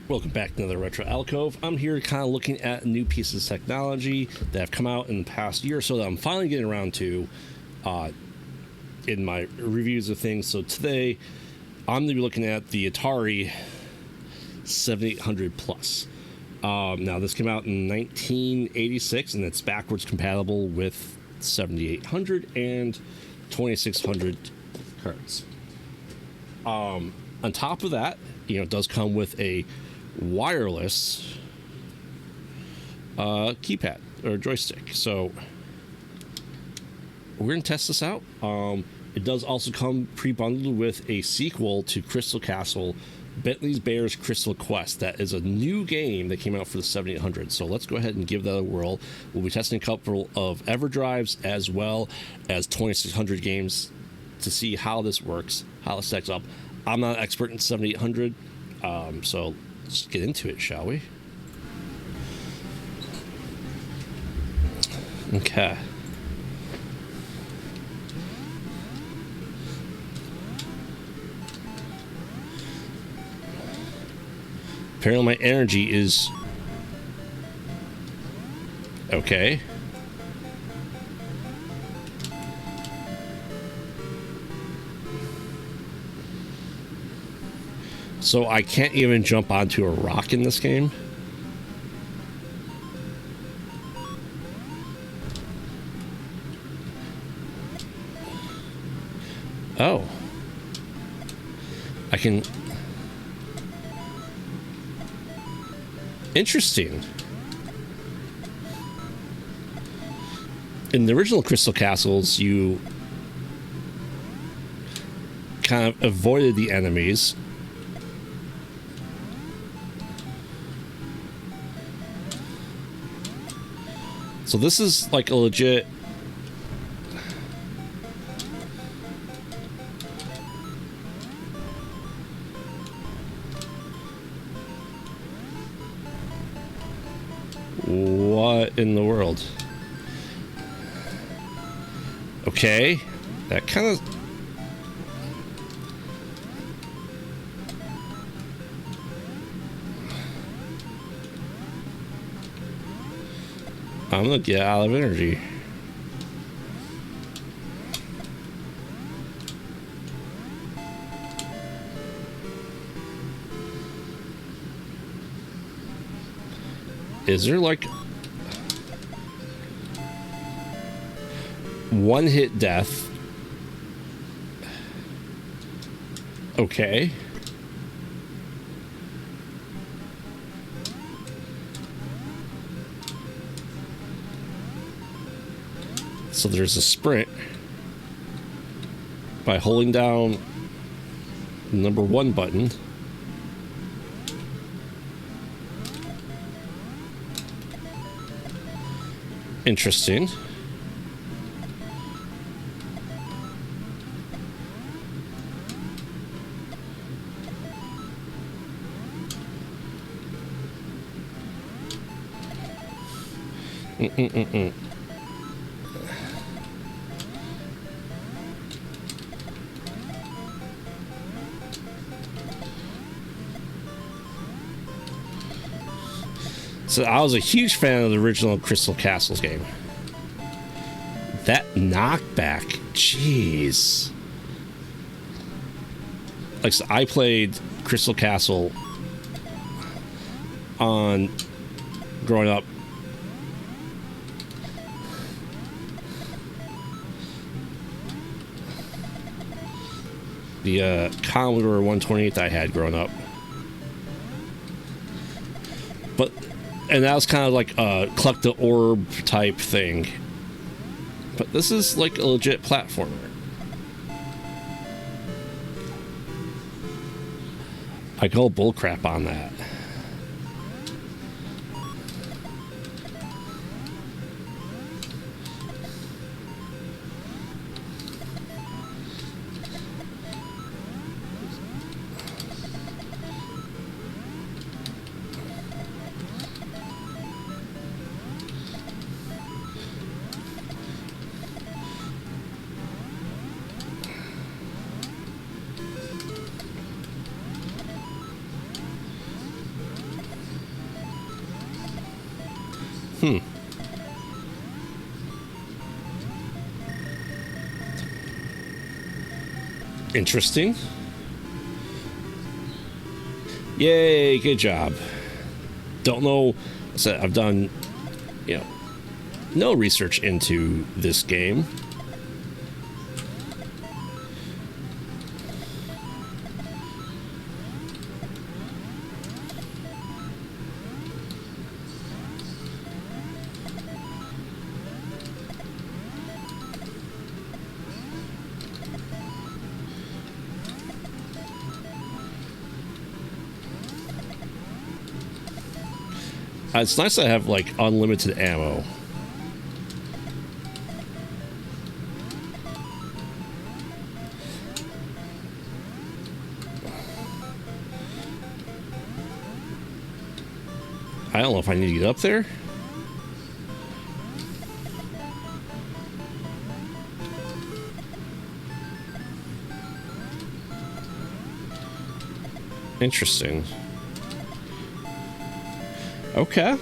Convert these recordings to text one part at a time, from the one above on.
Welcome back to another Retro Alcove. I'm here kind of looking at new pieces of technology that have come out in the past year or so that I'm finally getting around to in my reviews of things. So today, I'm going to be looking at the Atari 7800 Plus. Now, this came out in 1986, and it's backwards compatible with 7800 and 2600 cards. On top of that, it does come with a wireless keypad or joystick. So we're going to test this out. It does also come pre-bundled with a sequel to Crystal Castle, Bentley's Bears Crystal Quest. That is a new game that came out for the 7800. So let's go ahead and give that a whirl. We'll be testing a couple of EverDrives as well as 2600 games to see how this works, how it stacks up. I'm not an expert in 7800, so let's get into it, shall we? Okay. Apparently my energy is okay. So I can't even jump onto a rock in this game. Oh. I can... Interesting. In the original Crystal Castles, you kind of avoided the enemies. So this is like a legit... What in the world? Okay, that kind of... I'm gonna get out of energy. Is there like one hit death? Okay. So there's a sprint by holding down the number 1 button. Interesting. So I was a huge fan of the original Crystal Castles game. That knockback, jeez. Like, so I played Crystal Castle on growing up. The Commodore 128 that I had growing up. But, and that was kind of like a collect the orb type thing. But this is like a legit platformer. I call bullcrap on that. Interesting. Yay, good job. Don't know. So I've done, you know, no research into this game. It's nice to have like unlimited ammo. I don't know if I need to get up there. Interesting. Okay.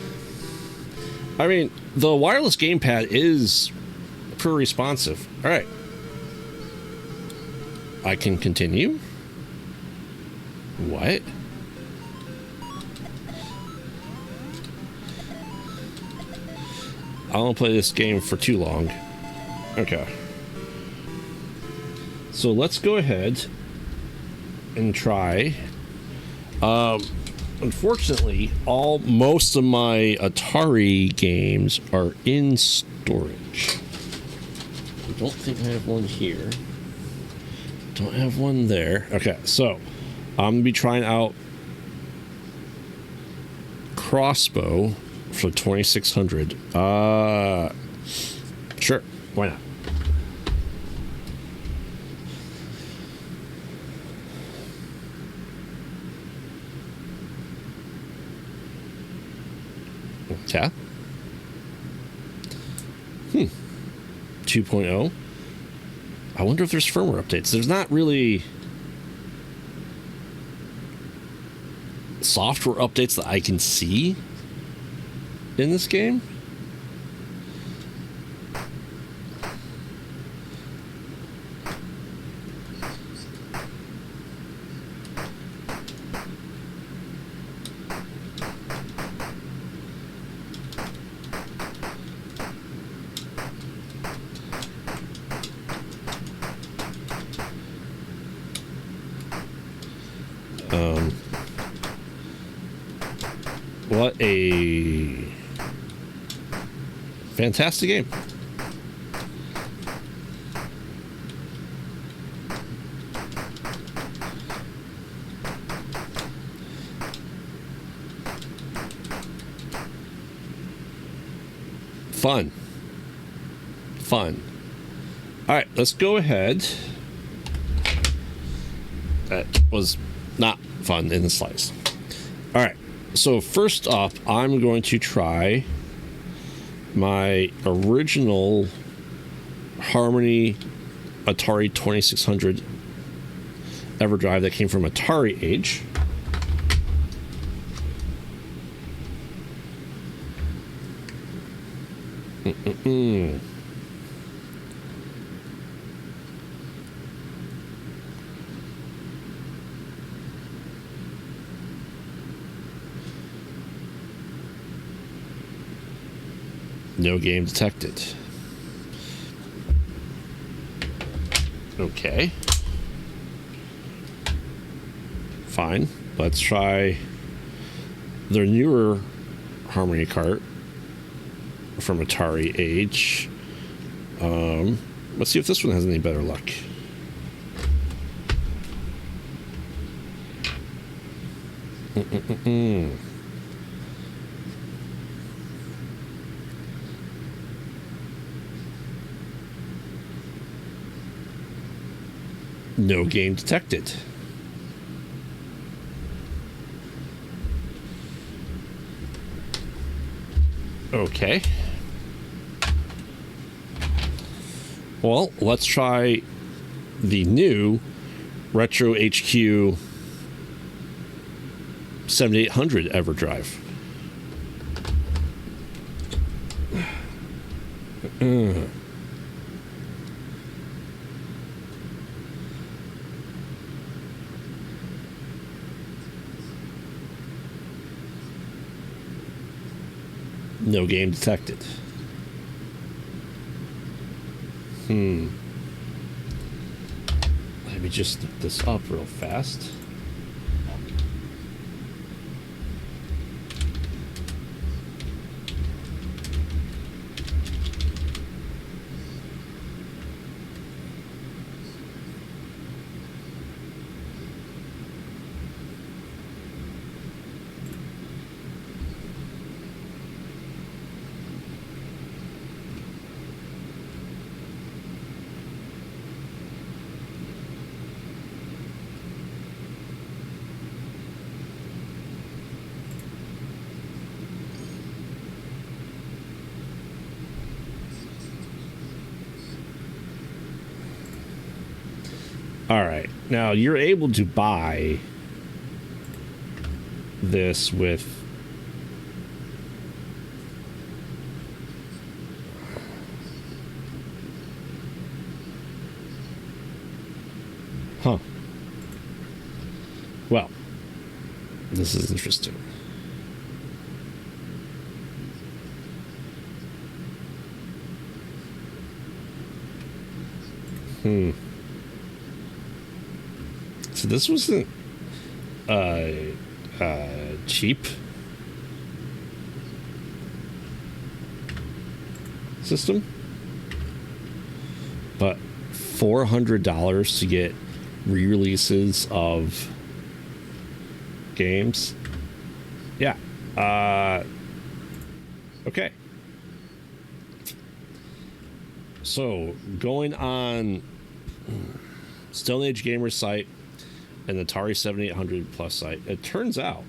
I mean, the wireless gamepad is pretty responsive. All right. I can continue. What? I don't play this game for too long. Okay. So let's go ahead and try. Unfortunately, most of my Atari games are in storage. I don't think I have one here. Don't have one there. Okay, so I'm gonna be trying out Crossbow for 2600. Sure, why not? Yeah. 2.0. I wonder if there's firmware updates. There's not really software updates that I can see in this game. What a fantastic game. Fun. All right, let's go ahead. That was not fun in the slice. All right. So first up, I'm going to try my original Harmony Atari 2600 EverDrive that came from Atari Age. No game detected. Okay. Fine. Let's try their newer Harmony cart from Atari Age. Let's see if this one has any better luck. No game detected. Okay. Well, let's try the new Retro HQ 7800 EverDrive. No game detected. Let me just look this up real fast. All right. Now, you're able to buy this with... Huh. Well, this is interesting. So this wasn't cheap system, but $400 to get re-releases of games. Yeah. Okay. So going on Stone Age Gamer's site and the Atari 7800 Plus site, it turns out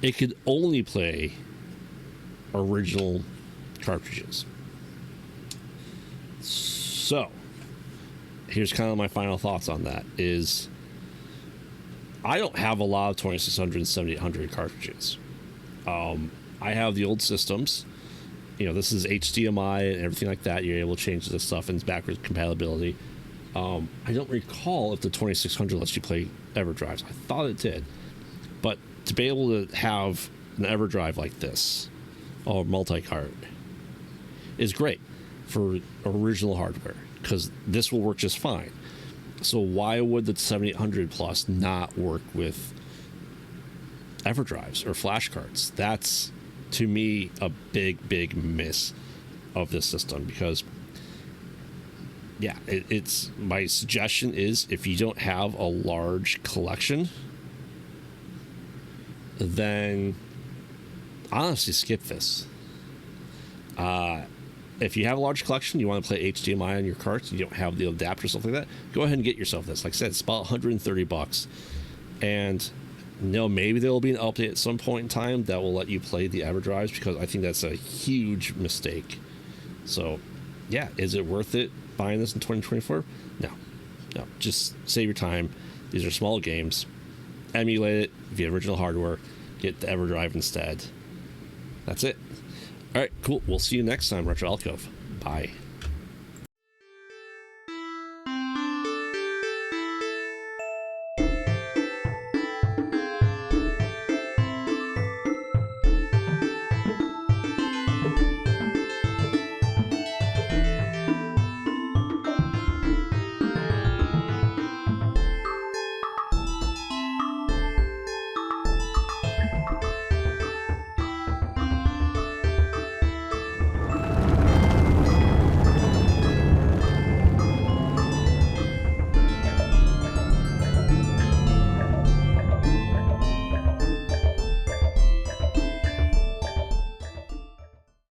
it could only play original cartridges. So here's kind of my final thoughts on that is I don't have a lot of 2600 and 7800 cartridges. I have the old systems. You know, this is HDMI and everything like that. You're able to change this stuff and it's backwards compatibility. I don't recall if the 2600 lets you play EverDrives. I thought it did. But to be able to have an EverDrive like this, or multi-cart, is great for original hardware because this will work just fine. So why would the 7800 Plus not work with EverDrives or flash cards? That's, to me, a big miss of this system because... Yeah, it's my suggestion is if you don't have a large collection, then honestly skip this. If you have a large collection, you want to play HDMI on your carts, you don't have the adapter, stuff like that, go ahead and get yourself this. Like I said, it's about $130. And you know, maybe there will be an update at some point in time that will let you play the EverDrives because I think that's a huge mistake. So, yeah, is it worth it? Buying this in 2024? No, just save your time. These are small games. Emulate it via original hardware. Get the EverDrive instead. That's it. All right, cool. We'll see you next time, Retro Alcove. Bye.